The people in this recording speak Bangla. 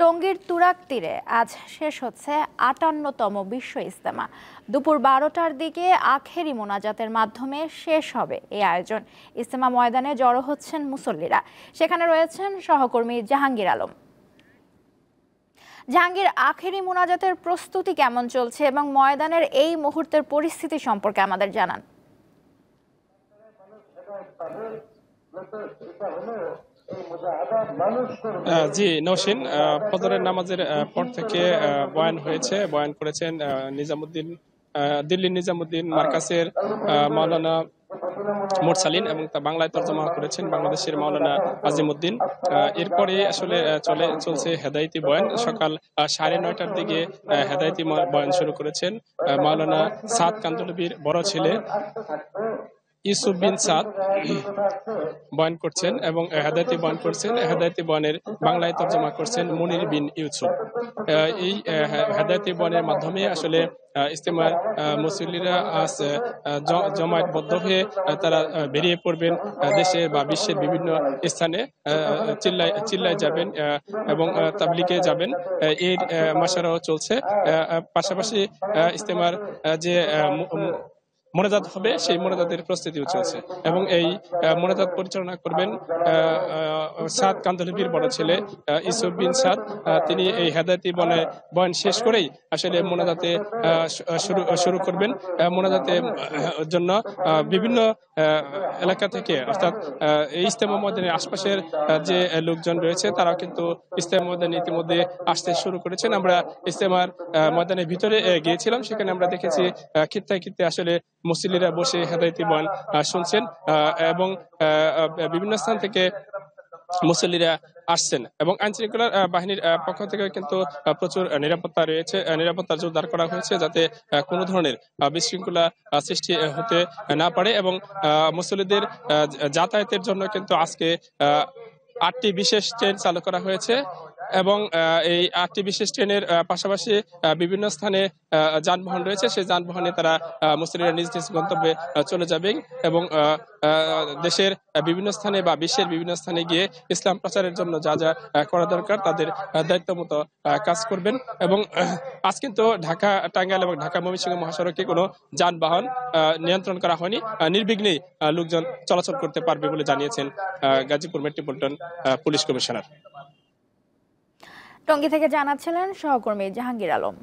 টঙ্গীর তুরাগ তীরে আজ শেষ হচ্ছে ৫৮তম বিশ্ব ইজতেমা। দুপুর ১২টার দিকে আখেরি মোনাজাতের মাধ্যমে শেষ হবে এই আয়োজন। ইজতেমা ময়দানে জড়ো হচ্ছেন মুসল্লিরা। সেখানে রয়েছেন সহকর্মী জাহাঙ্গীর আলম। জাহাঙ্গীর, আখেরি মোনাজাতের প্রস্তুতি কেমন চলছে এবং ময়দানের এই মুহূর্তের পরিস্থিতি সম্পর্কে আমাদের জানান। জি নৌসিন, ফজরের নামাজের পর থেকে বয়ান হয়েছে। বয়ান করেছেন নিজামুদ্দিন, দিল্লির নিজামুদ্দিন মার্কাসের মাওলানা মুরসালিন এবং তা বাংলায় তর্জমা করেছেন বাংলাদেশের মাওলানা আজিমউদ্দিন। এরপরে আসলে চলছে হেদায়েতি বয়ান। সকাল ৯:৩০টার দিকে হেদায়েতি বয়ান শুরু করেছেন মাওলানা সাদ কান্দলবির বড় ছেলে ইউসুফ বিন সাদ বয়ান করছেন এবং হেদায়েতি বয়ান করছেন। হেদায়েতি বয়ানের বাংলায় তর্জমা করছেন মুনির বিন ইউসুফ। এই হেদায়েতি বয়ানের মাধ্যমে আসলে ইজতেমার মুসল্লিরা আজ জমায়েতবদ্ধ হয়ে তারা বেরিয়ে পড়বেন দেশের বা বিশ্বের বিভিন্ন স্থানে, চিল্লায় যাবেন এবং তাবলিগে যাবেন। এর মাসারাও চলছে। পাশাপাশি ইজতেমার যে মোনাজাত হবে সেই মোনাজাতের প্রস্তুতিও চলছে এবং এই মোনাজাত পরিচালনা করবেন সাদ কান্দলবির বড় ছেলে ইউসুফ বিন সাদ। তিনি এই হেদায়েতি বয়ান শেষ করেই আসলে মোনাজাতে শুরু করবেন। মোনাজাতের জন্য বিভিন্ন এলাকা থেকে, অর্থাৎ এই ইজতেমা ময়দানের আশপাশের যে লোকজন রয়েছে তারাও কিন্তু ইজতেমা ময়দানে ইতিমধ্যে আসতে শুরু করেছেন। আমরা ইজতেমার ময়দানের ভিতরে গিয়েছিলাম, সেখানে আমরা দেখেছি খিত্তায় আসলে মুসল্লিরা বসে হেদায়েতি বয়ান শুনছেন এবং বিভিন্ন স্থান থেকে মুসল্লিরা আসছেন এবং আইনশৃঙ্খলা বাহিনীর পক্ষ থেকে কিন্তু প্রচুর নিরাপত্তা রয়েছে। নিরাপত্তা জোরদার করা হয়েছে যাতে কোনো ধরনের বিশৃঙ্খলা সৃষ্টি হতে না পারে এবং মুসল্লিদের যাতায়াতের জন্য কিন্তু আজকে ৮টি বিশেষ ট্রেন চালু করা হয়েছে এবং এই ৮টি বিশেষ ট্রেনের পাশাপাশি বিভিন্ন স্থানে যানবাহন রয়েছে। সেই যানবাহনে তারা মুসল্লিরা নিজ নিজ গন্তব্যে চলে যাবেন এবং দেশের বিভিন্ন স্থানে বা বিশ্বের বিভিন্ন স্থানে গিয়ে ইসলাম প্রচারের জন্য যা যা করা দরকার তাদের দায়িত্ব মতো কাজ করবেন। এবং আজ কিন্তু ঢাকা টাঙ্গাইল এবং ঢাকা ময়মনসিংহ মহাসড়কে কোনো যানবাহন নিয়ন্ত্রণ করা হয়নি। নির্বিঘ্নেই লোকজন চলাচল করতে পারবে বলে জানিয়েছেন Gazipur metropolitan police commissioner. Tongi থেকে জানাচ্ছিলেন সহকর্মী জাহাঙ্গীর আলম।